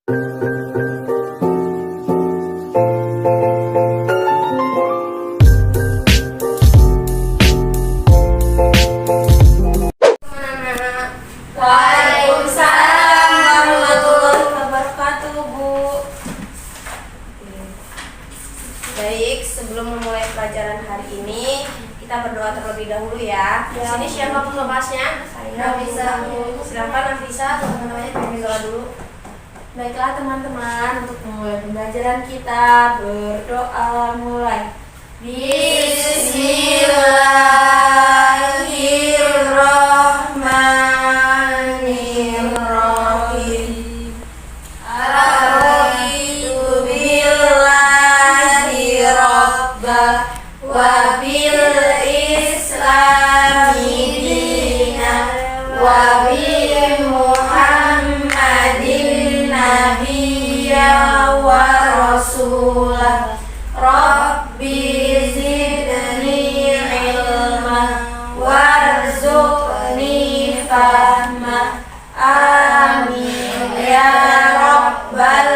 Baik, sebelum memulai pelajaran hari ini, kita berdoa terlebih dahulu ya. Di sini siapa pembahasnya? Saya. Nafisa. Silakan Nafisa, teman-temannya kami doa dulu. Baiklah teman-teman, untuk memulai pembelajaran kita berdoa mulai. Bismillahirrahmanirrahim. Araditu billahi rabba wa bil islami dina wa bi Muhammadin nabiyya wa rasulah. Rabbi zidni ilma warzuqni fahma. Amin ya rabbal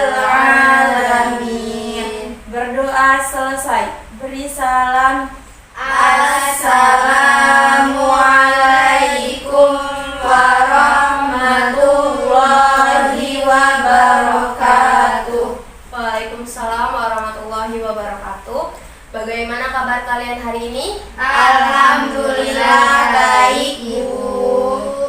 alamin. Berdoa selesai. Beri salam. Assalamualaikum warahmatullahi wabarakatuh. Waalaikumsalam warahmatullahi wabarakatuh. Bagaimana kabar kalian hari ini? Alhamdulillah baik, Ibu.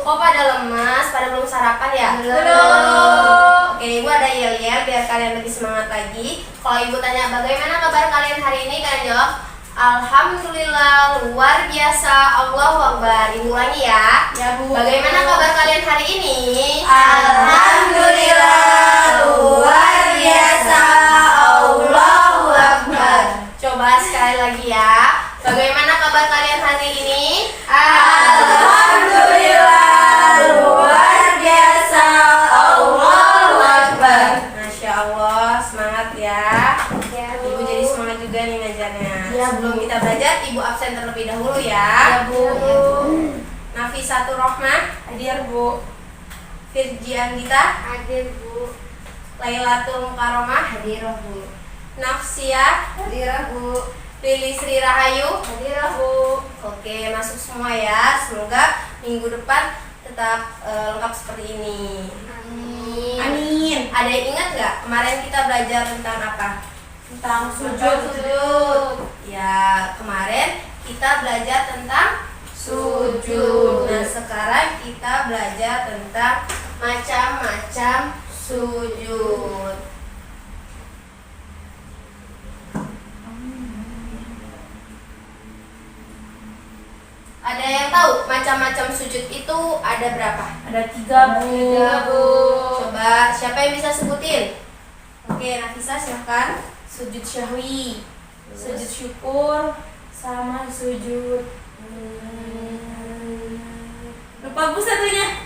Kok pada lemas? Pada belum sarapan ya? Belum. Oke, Ibu ada yel-yel biar kalian lebih semangat lagi. Kalau Ibu tanya bagaimana kabar kalian hari ini, kalian jawab Alhamdulillah, luar biasa, Allahu Akbar. Ibu ulangi ya. Ya, Bu. Bagaimana kabar kalian hari ini? Alhamdulillah, luar biasa, Allahu Akbar. Coba sekali lagi ya. Bagaimana kabar kalian hari ini? Alhamdulillah, luar biasa, Allahu Akbar. Masya Allah, semangat ya. Ibu jadi semangat juga nih ngajarnya. Ya, Bu. Sebelum kita belajar, Ibu absen terlebih dahulu ya. Ya, Bu. Nafisatur Rohmah, hadir Bu. Firji Anggita, Hadir, Bu. Lailatul Mukaromah, Hadir, Bu. Nafsia, Hadir, Bu. Lili Sri Rahayu. Hadir, Bu. Oke, masuk semua ya. Semoga minggu depan tetap lengkap seperti ini. Amin. Amin. Ada yang ingat nggak kemarin kita belajar tentang apa? Tentang Sujud. Ya, kemarin kita belajar tentang sujud. Nah, sekarang kita belajar tentang macam-macam sujud. Ada yang tahu macam-macam sujud itu ada berapa? Ada 3, Bu. Coba siapa yang bisa sebutin? Oke, Nafisa silahkan. Sujud syahwi, sujud syukur, sama sujud lupa, Bu, satunya.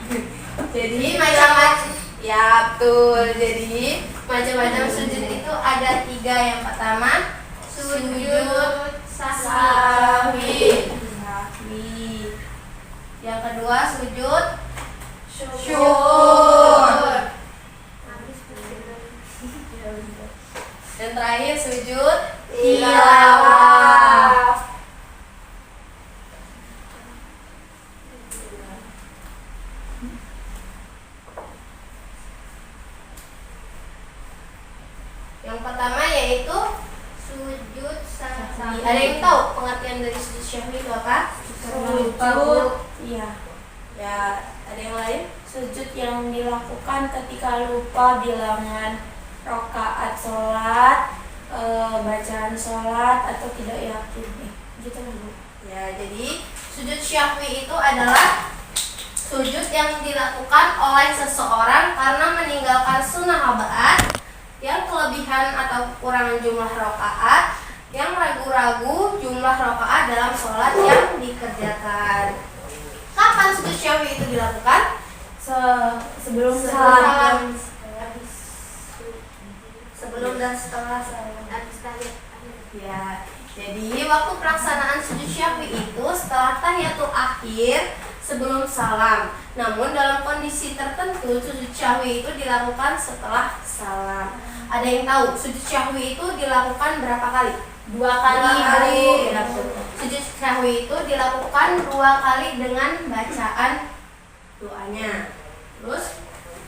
Jadi macam-macam, ya betul. Jadi macam-macam sujud itu ada 3. Yang pertama sujud sahwi. Yang kedua sujud syukur. Dan terakhir sujud tilawah. Yang pertama yaitu sujud sahwi. Ada yang tahu pengertian dari sujud syahwi itu apa? Sujud, iya. Ya, ada yang lain? Sujud yang dilakukan ketika lupa bilangan rakaat sholat, bacaan sholat, atau tidak yakin. Gitu, Bu. Ya, jadi sujud syahwi itu adalah sujud yang dilakukan oleh seseorang karena meninggalkan sunnah rakaat, yang kelebihan atau kekurangan jumlah rakaat, yang ragu-ragu jumlah rakaat dalam sholat yang dikerjakan. Kapan sujud syahwi itu dilakukan? Sebelum Salam. Sebelum dan setelah salam. Ya, jadi waktu pelaksanaan sujud syahwi itu setelah tahiyatul akhir sebelum salam. Namun dalam kondisi tertentu sujud syahwi itu dilakukan setelah salam. Ada yang tahu sujud syahwi itu dilakukan berapa kali? 2 kali. Sujud syahwi itu dilakukan 2 kali dengan bacaan doanya. Terus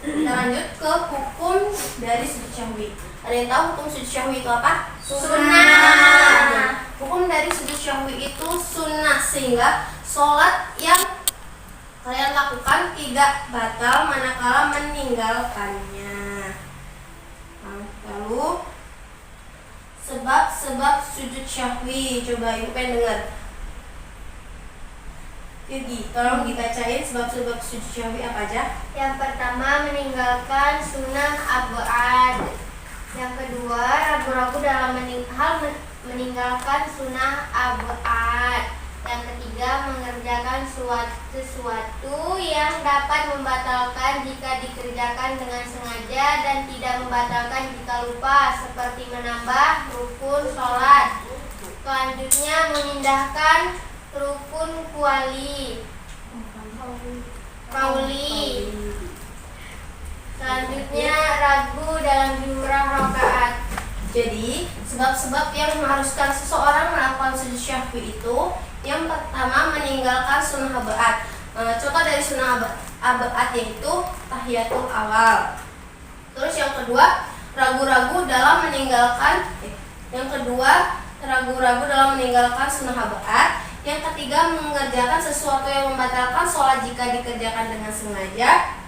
kita lanjut ke hukum dari sujud syahwi. Ada yang tahu hukum sujud syahwi itu apa? Sunnah. Hukum dari sujud syahwi itu sunnah, sehingga sholat yang kalian lakukan tidak batal manakala meninggalkannya. Lalu sebab-sebab sujud syahwi, coba ibu pengen dengar. Jadi tolong dibacain sebab-sebab sujud syahwi apa aja. Yang pertama, meninggalkan sunnah abad. Yang kedua, ragu-ragu dalam meninggalkan sunnah abad. Yang ketiga, mengerjakan sesuatu yang dapat membatalkan jika dikerjakan dengan sengaja dan tidak membatalkan jika lupa, seperti menambah rukun sholat. Selanjutnya, memindahkan rukun kauli. Selanjutnya, ragu dalam jumlah rakaat. Jadi sebab-sebab yang mengharuskan seseorang melakukan sujud syahwi itu, yang pertama meninggalkan sunnah abad. Contoh dari sunnah abad yaitu tahiyatul awal. Terus yang kedua ragu-ragu dalam meninggalkan sunnah abad. Yang ketiga mengerjakan sesuatu yang membatalkan sholat jika dikerjakan dengan sengaja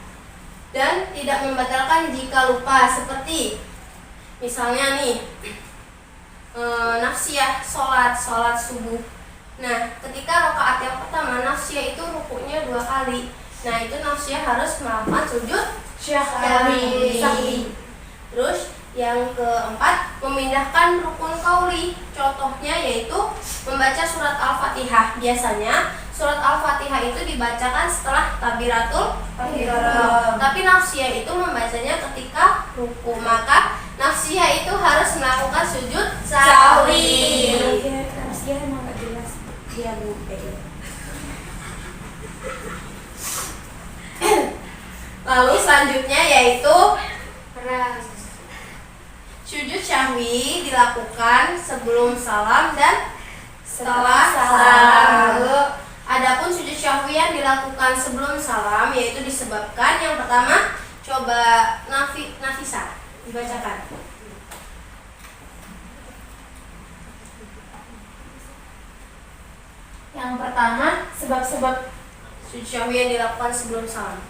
dan tidak membatalkan jika lupa, seperti misalnya nih nafsiyah sholat subuh. Nah, ketika rakaat yang pertama nafsiyah itu rukuknya 2 kali. Nah, itu nafsiyah harus melakukan sujud syahwi. Terus yang keempat, memindahkan rukun kauli. Contohnya yaitu membaca surat Al-Fatihah. Biasanya surat Al-Fatihah itu dibacakan setelah takbiratul ihram. Tapi nafsiyah itu membacanya ketika ruku. Maka nafsiyah itu harus melakukan sujud syahwi. Nafsiyah emang gak jelas. Iya Bu. Lalu selanjutnya yaitu sujud syahwi dilakukan sebelum salam dan setelah salam. Adapun sujud syahwi yang dilakukan sebelum salam yaitu disebabkan yang pertama, coba Nafisa dibacakan. Yang pertama, sebab-sebab Sujud syahwi yang dilakukan sebelum salam.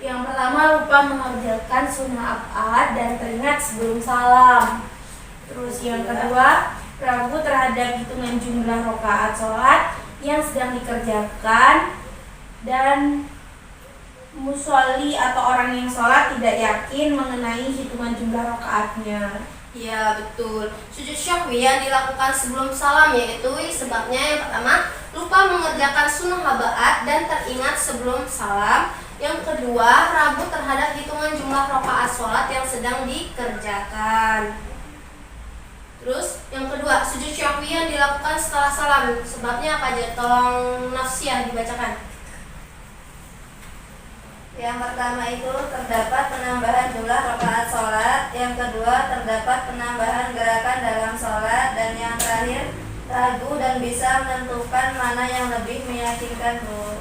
yang pertama lupa mengerjakan sunnah abad dan teringat sebelum salam. Terus yang kedua, ragu terhadap hitungan jumlah rakaat sholat yang sedang dikerjakan, dan musolli atau orang yang sholat tidak yakin mengenai hitungan jumlah rakaatnya. Ya betul. Sujud syahwi yang dilakukan sebelum salam yaitu sebabnya yang pertama, lupa mengerjakan sunnah abad dan teringat sebelum salam. Yang kedua, ragu terhadap hitungan jumlah rakaat sholat yang sedang dikerjakan. Terus yang kedua, sujud syahwi yang dilakukan setelah salam. Sebabnya apa aja? Tolong Nafsiyah dibacakan. Yang pertama itu terdapat penambahan jumlah rakaat sholat. Yang kedua terdapat penambahan gerakan dalam sholat. Dan yang terakhir ragu dan bisa menentukan mana yang lebih meyakinkan, Bu.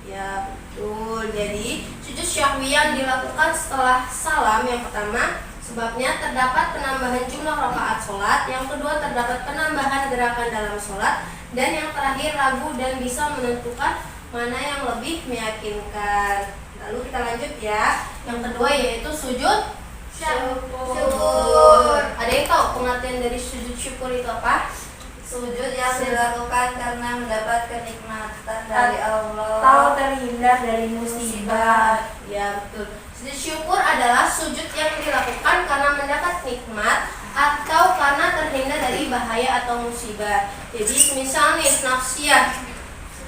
Ya betul. Jadi sujud syahwi yang dilakukan setelah salam yang pertama, sebabnya terdapat penambahan jumlah rakaat sholat. Yang kedua terdapat penambahan gerakan dalam sholat. Dan yang terakhir ragu dan bisa menentukan mana yang lebih meyakinkan. Lalu kita lanjut ya. Yang kedua yaitu sujud syukur. Ada yang tahu pengertian dari sujud syukur itu apa? Sujud yang dilakukan karena mendapat kenikmatan dari Allah. Tahu terhindar dari musibah. Ya betul. Sujud syukur adalah sujud yang dilakukan karena mendapat nikmat atau karena terhindar dari bahaya atau musibah. Jadi misal nih Nafsiyah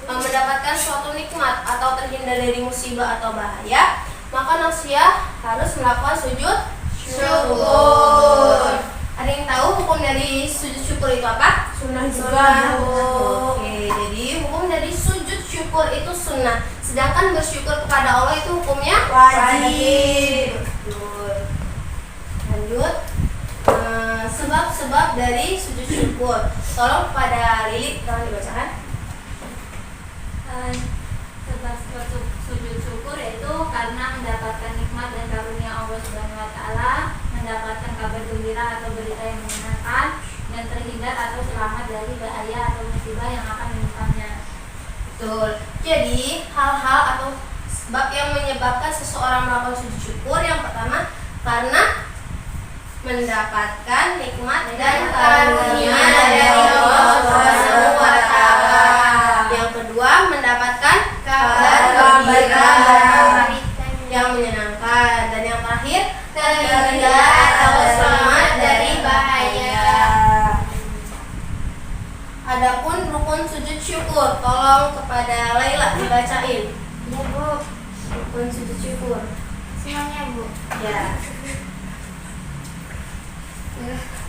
mendapatkan suatu nikmat atau terhindar dari musibah atau bahaya, maka Nafsiyah harus melakukan sujud syukur. Ada yang tahu hukum dari sujud syukur itu apa? Sunnah juga. Oke, jadi hukum dari sujud syukur syukur itu sunnah, sedangkan bersyukur kepada Allah itu hukumnya Wajib. Betul. Lanjut. Sebab-sebab dari sujud syukur. Tolong pada Lili, tolong dibacakan. Sebab sujud syukur itu karena mendapatkan nikmat dan karunia Allah Subhanahu wa taala, mendapatkan kabar gembira atau berita yang menyenangkan, dan terhindar atau selamat dari bahaya atau musibah yang akan menimpanya. Betul. Jadi hal-hal atau sebab yang menyebabkan seseorang melakukan sujud syukur, yang pertama karena mendapatkan nikmat dan karunia dari Allah Subhanahu wa taala. Yang kedua mendapatkan kabar gembira yang menyenangkan, dan yang terakhir terhindar atau selamat dari bahaya. Adapun rukun sujud syukur, tolong kepada Laila dibacain. Ya Bu, Rukun sujud syukur. semuanya Bu. Ya.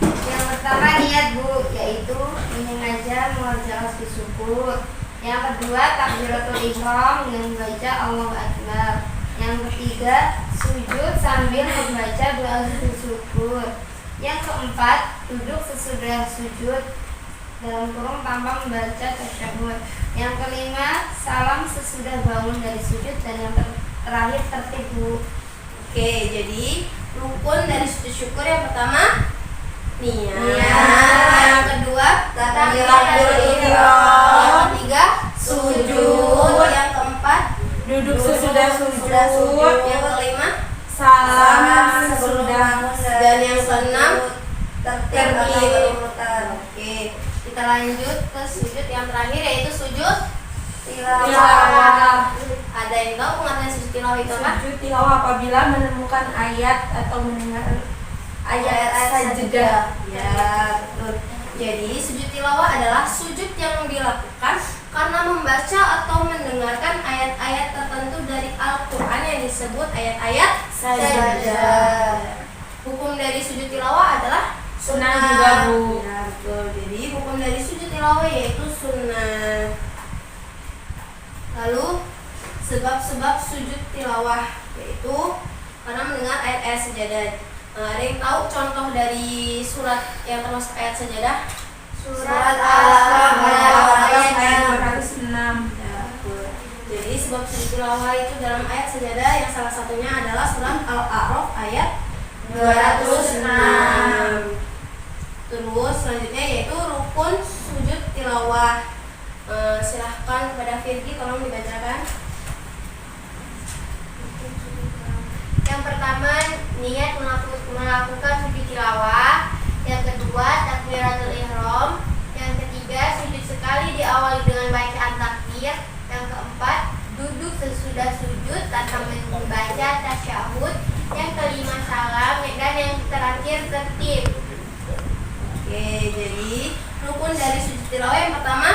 Yang pertama niat Bu, yaitu menyengaja mengerjakan sujud syukur. Yang kedua takbiratul ihram dengan membaca Allahu Akbar. Yang ketiga sujud sambil membaca doa sujud syukur. Yang keempat duduk sesudah sujud dalam kurung tanpa membaca tasyahud. Yang kelima salam sesudah bangun dari sujud, dan yang terakhir tertib Bu. Oke, jadi rukun dari sujud syukur yang pertama niat. Yang kedua takbiratul ihram. Yang ketiga sujud. Yang keempat Duduk sesudah sujud. Yang kelima Salam sesudah. dan yang keenam tertib atau tertib. berurutan. Oke, kita lanjut ke sujud yang terakhir, yaitu sujud Tilawah. Ada yang tahu pengertian sujud tilawah itu apa? Sujud tilawah apabila menemukan ayat atau mendengar ayat sajadah. Ya, betul. Jadi sujud tilawah adalah sujud yang dilakukan karena membaca atau mendengarkan ayat-ayat tertentu dari Al-Quran yang disebut ayat-ayat sajadah. Hukum dari sujud tilawah adalah Sunnah juga Bu. Ya, betul. Jadi hukum dari sujud tilawah yaitu sunnah. Lalu sebab-sebab sujud tilawah yaitu karena mendengar ayat-ayat sajadah. Ada yang tahu contoh dari surat yang termasuk ayat sajadah? Surat Al-Baqarah ayat 206. Ya, betul. Jadi sebab sujud tilawah itu dalam ayat sajadah yang salah satunya adalah surat Al-A'raf ayat 206. Terus selanjutnya yaitu rukun sujud tilawah. Silahkan kepada Firgi, tolong dibacakan. Yang pertama niat melakukan sujud tilawah. Yang kedua takbiratul ihram. Yang ketiga sujud sekali diawali dengan bacaan takbir. Yang keempat duduk sesudah sujud tanpa membaca tasyahud. Yang kelima salam, dan yang terakhir tertib. Oke, jadi rukun dari sujud tilawah yang pertama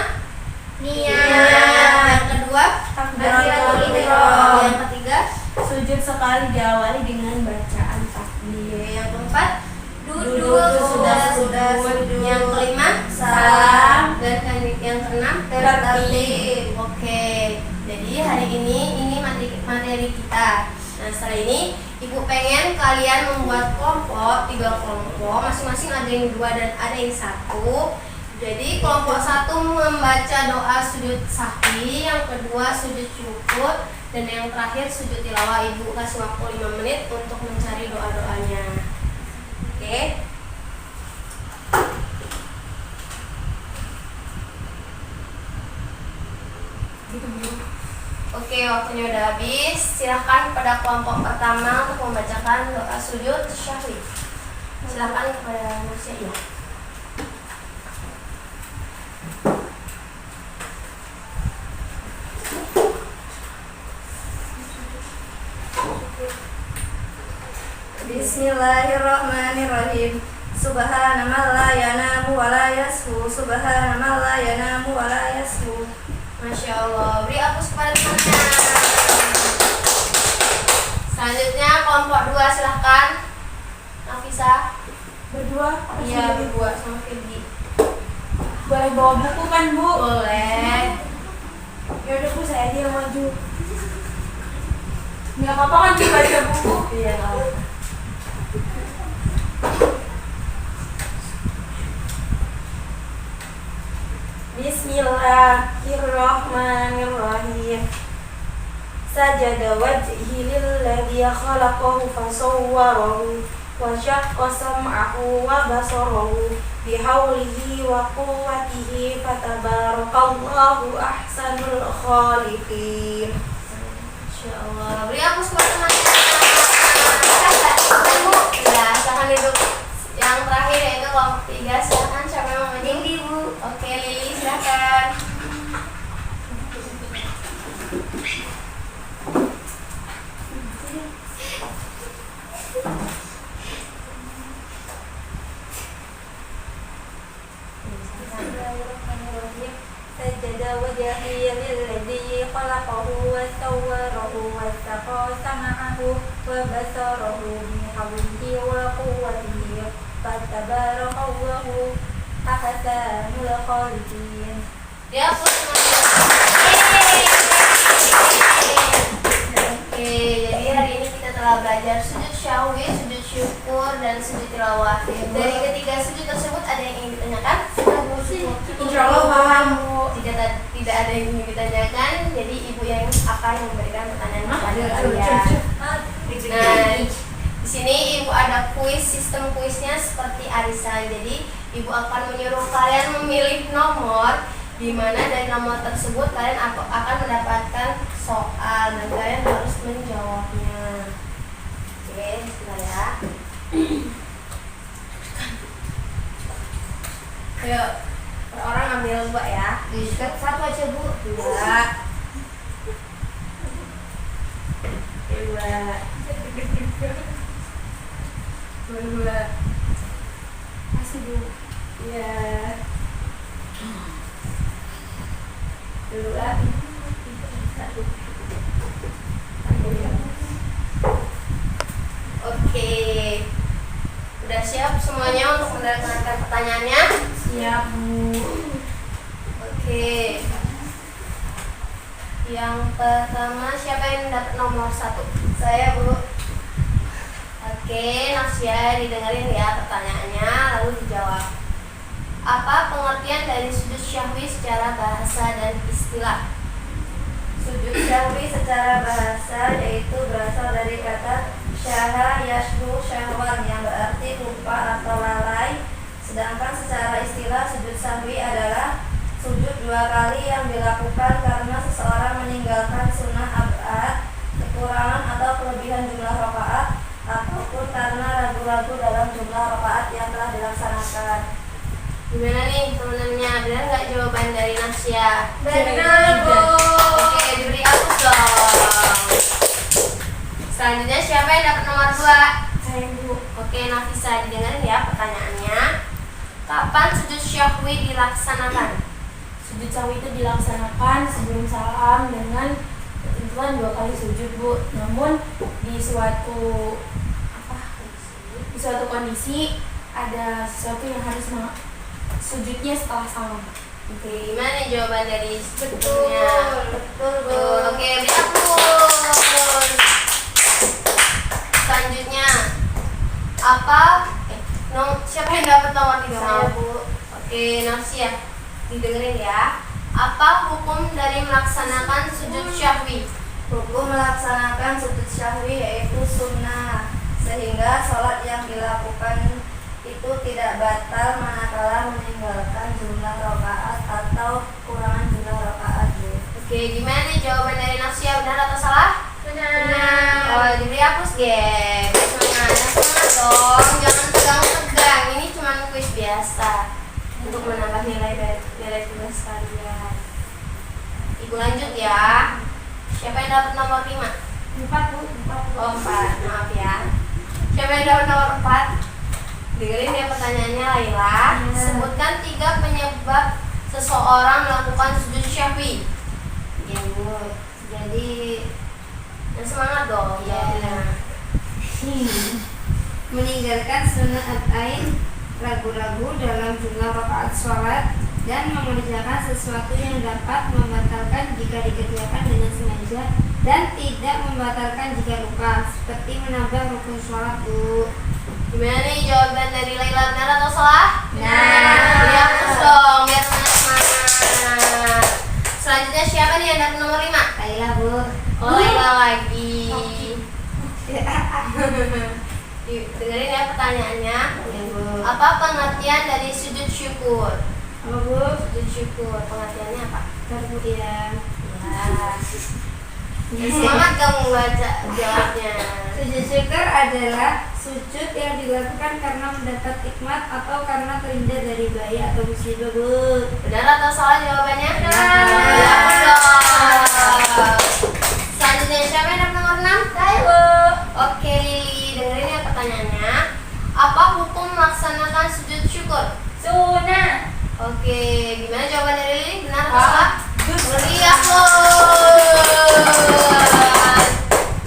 Niat. yang kedua Takbiratul ihram, ihram. yang ketiga Sujud sekali diawali dengan bacaan takbir. yang keempat Duduk sesudah sujud. yang kelima Salam. dan yang keenam Tertib. Oke, jadi hari ini materi kita. Nah, setelah ini Ibu pengen kalian membuat kelompok, 3 kelompok, masing-masing ada yang 2 dan ada yang 1. Jadi kelompok 1 membaca doa sujud sahwi, yang kedua sujud syukur, dan yang terakhir sujud tilawah. Ibu kasih waktu 5 menit untuk mencari doa-doanya. Oke? Oke, waktunya udah habis. Silahkan pada kelompok pertama untuk membacakan doa sujud syahwi. Silahkan kepada Nursia. Ya. Bismillahirrahmanirrahim. Subhana man la yanamu wa la yasfu. Subhana man la yanamu wa la yasfu. Masya Allah. Beri aplaus kepada temannya. Selanjutnya kelompok 2, silahkan Nafisa. Berdua? Iya, berdua sama Firdi. Boleh bawa buku kan Bu? Boleh. Ya udah Bu, saya aja yang maju. Nggak apa-apa kan dibaca buku? Iya nggak apa-apa. Bismillahirrahmanirrahim. Sajada wajhi lilladzi khalaqahu fasawwarahu wa syaqqa sam'ahu wa basarahu bihaulihi wa quwwatihi fatabarakallahu ahsanul khaliqin. Insyaallah. Beri aku semangat. Bu, ya, silakan duduk. Yang terakhir yaitu kelompok 3. Silakan siapa yang mau maju? Lili, Bu. Oke, Lili silakan. Bismillahirrahmanirrahim. Sajada wajhi lilladzi khalaqahu wa sawwarahu wa saqa sam'ahu wa basarahu bihaulihi wa quwwatihi fatabarakallahu ahsanul khaliqin. Dia plus semangat. Oke, jadi hari ini kita telah belajar sujud syahwi, sujud syukur, dan sujud tilawah. Dari ketiga sujud tersebut ada yang ingin ditanyakan? Insyaallah paham Bu. Tidak ada yang ingin ditanyakan, jadi ibu yang akan memberikan pertanyaan kepada kalian. Nah, di sini ibu ada kuis, sistem kuisnya seperti arisan. Jadi ibu akan menyuruh kalian memilih nomor, di mana dari nomor tersebut kalian akan mendapatkan soal dan kalian harus menjawabnya. Oke, bismillah ya. Ayo, per orang ambil 2 ya. Diikat satu aja, Bu. 2 2 Kasih Bu. ya 2 1 Oke, udah siap semuanya untuk mendengarkan pertanyaannya? Siap Bu. Oke. Yang pertama siapa yang dapat nomor 1? Saya, Bu. Oke, Nasya didengarin ya pertanyaannya lalu dijawab. Apa pengertian dari sujud syahwi secara bahasa dan istilah? Sujud syahwi secara bahasa yaitu berasal dari kata syaha yashdu syahwan yang berarti lupa atau lalai. Sedangkan secara istilah sujud syahwi adalah sujud 2 kali yang dilakukan karena seseorang meninggalkan sunnah ab'ad, kekurangan atau kelebihan jumlah rakaat, ataupun karena ragu-ragu dalam jumlah rakaat yang telah dilaksanakan. Gimana nih teman-temannya? Benar nggak jawaban dari Nasya? Benar, Bu. Oke, diberi hapus dong. Selanjutnya siapa yang dapat nomor 2? Saya Bu. Oke, Nafisa didengarin ya pertanyaannya. Kapan sujud syahwi dilaksanakan? Sujud syahwi itu dilaksanakan sebelum salam dengan ketentuan 2 kali sujud Bu. Namun di suatu kondisi ada sesuatu yang harus sujudnya setelah salam. Oke, gimana nih jawaban dari Betul, sebelumnya? betul, Bu. Betul. Oke, beri hapus. Selanjutnya siapa yang dapat nomor 3? Saya, Bu. Oke, Nasya didengerin ya. Apa hukum dari melaksanakan sujud syahwi? Hukum melaksanakan sujud syahwi yaitu sunnah, sehingga sholat yang dilakukan itu tidak batal manakala meninggalkan jumlah rakaat atau kurangan jumlah rakaat. Oke, gimana nih jawaban dari Nasya? Benar atau salah? Benar. Oh, diberi hapus, geng. Semangat dong. Jangan tegang-tegang. Ini cuma kuis biasa untuk menambah nilai tugas kalian. Ibu lanjut ya. Siapa yang dapat nomor 5? 4 Bu. 4 Bu. Oh, 4. Maaf ya. Siapa yang dapat nomor 4? Dengerin ya pertanyaannya, Laila. Sebutkan 3 penyebab seseorang melakukan sujud syahwi. Ya, Bu. Jadi Dan semangat dong. Ya. Jawabnya. meninggalkan sunnah ab'ain, ragu-ragu dalam jumlah rakaat sholat, dan mengerjakan sesuatu yang dapat membatalkan jika dikerjakan dengan sengaja dan tidak membatalkan jika lupa, seperti menambah rukun sholat, Bu. Gimana nih jawaban dari Laila, benar atau salah? Benar. Dihapus dong biar semangat. Selanjutnya siapa nih anak nomor 5? Laila, Bu. Oh, Laila lagi. Dengerin ya pertanyaannya. Ya, Bu. Apa pengertian dari sujud syukur? Apa, Bu? Sujud syukur pengertiannya apa? Bentar, Bu, ya. Semangat kamu baca jawabnya. Sujud syukur adalah sujud yang dilakukan karena mendapat nikmat atau karena terhindar dari bahaya atau musibah, Bu. Benar atau salah jawabannya? Benar. Dihapus dong. Selanjutnya siapa yang nomor 6? Saya, Bu. Oke Lili, dengerin ya pertanyaannya. Apa hukum melaksanakan sujud syukur? Sunnah. Oke, gimana jawaban dari Lili? Benar atau Ah, salah? Meriah loh.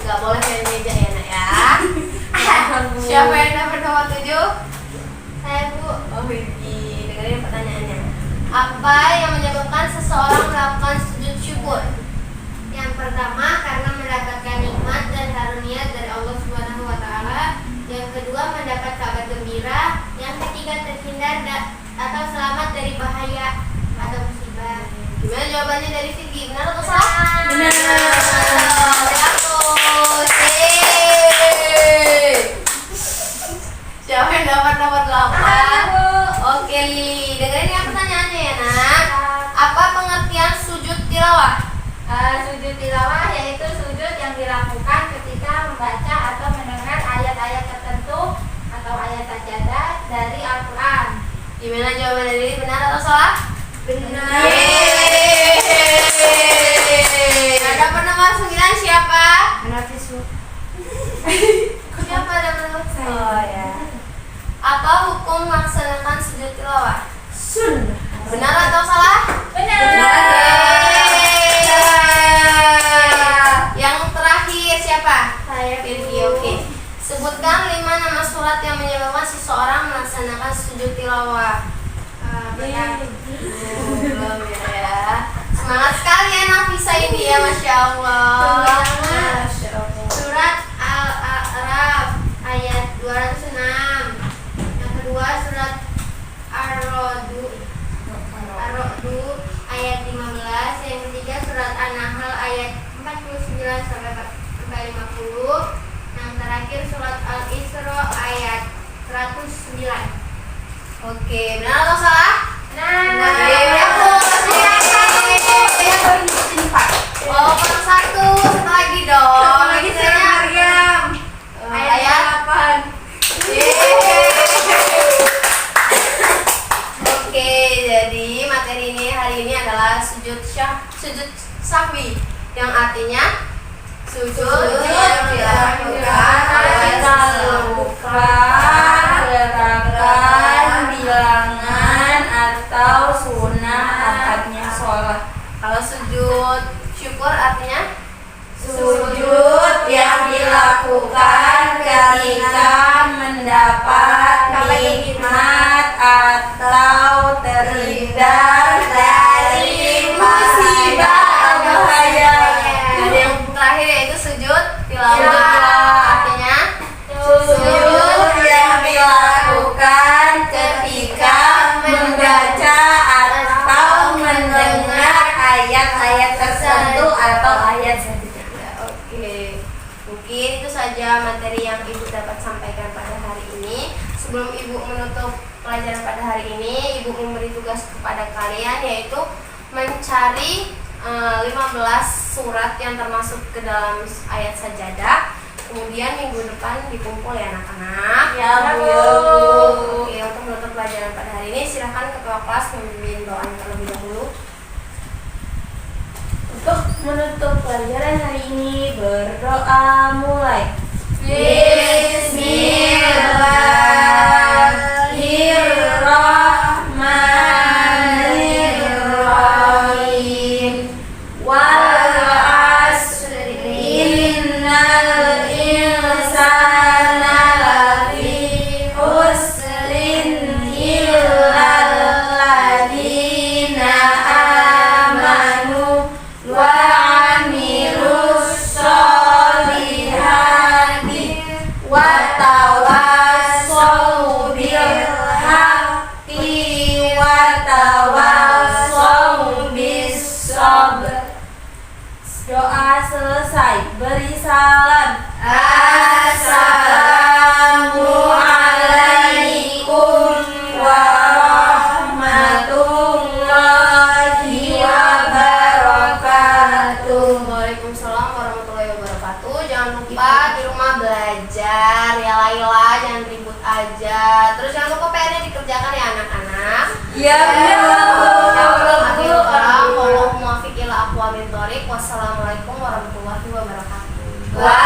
Gak boleh main meja ya nak ya. Siapa yang dapat nomor 7? Saya, Bu. Oh Vicky, dengerin pertanyaannya. Apa yang menyebabkan seseorang melakukan sujud syukur? Yang pertama karena mendapatkan nikmat dan karunia dari Allah Subhanahu wa taala. Yang kedua mendapat kabar gembira. Yang ketiga terhindar atau selamat dari bahaya atau musibah. Gimana jawabannya dari Vicky? Benar atau salah? Benar. Dihapus. Yeay. Siapa yang dapat nomor 8? Oke Lili, dengerin ya pertanyaannya ya nak. Apa pengertian sujud tilawah? Sujud tilawah yaitu sujud yang dilakukan ketika membaca atau mendengar ayat-ayat tertentu atau ayat sajadah dari Al-Quran. Gimana jawaban dari Lili? Benar atau salah? Benar. Yeay. Yang dapat nomor 9 siapa? Kenapa sih? Siapa dapat nomor? Oh ya. Apa hukum melaksanakan sujud tilawah? Sunnah. Benar atau salah? Benar. Yeay. Yang terakhir siapa? Saya, Firgi, oke. Sebutkan 5 nama surat yang menyebabkan seseorang melaksanakan sujud tilawah. Belum ya. Semangat sekali ya Nafisa ini ya, Masya Allah. Surat Al-A'raf ayat 206. Yang kedua surat Ar-Ra'du ayat 15. Yang ketiga surat An-Nahl ayat 49 sampai 50. Yang terakhir surat Al-Isra ayat 109. Oke, benar atau salah? Oh, kurang satu lagi dong. Ayat 8. Oke, jadi materi ini hari ini adalah sujud sahwi, yang artinya sujud yang dilakukan oleh gerakan bilangan atau sunnah akadnya sholat. Kalau sujud syukur artinya Sujud yang dilakukan ketika mendapat nikmat atau terhindar dari musibah atau bahaya. Dan yang terakhir yaitu sujud tilawah. Artinya Sujud yang dilakukan ketika membaca atau mendengar ayat-ayat tertentu atau ayat sajadah. Oke, mungkin itu saja materi yang Ibu dapat sampaikan pada hari ini. Sebelum Ibu menutup pelajaran pada hari ini, Ibu memberi tugas kepada kalian yaitu mencari 15 surat yang termasuk ke dalam ayat sajadah. Kemudian minggu depan dikumpul ya anak-anak. Ya, Bu. Oke, untuk menutup pelajaran pada hari ini silahkan ketua kelas memimpin doa terlebih dahulu. Untuk menutup pelajaran hari ini berdoa mulai. Bismillahirrahmanirrahim. Wal asri innal insana lafi khusrin illal ladzina Waalaikumsalam warahmatullahi wabarakatuh. Jangan lupa di rumah belajar ya Laila, jangan ribut aja. Terus jangan lupa PR-nya dikerjakan ya anak-anak. Iya Wassalamualaikum warahmatullahi wabarakatuh. Wah.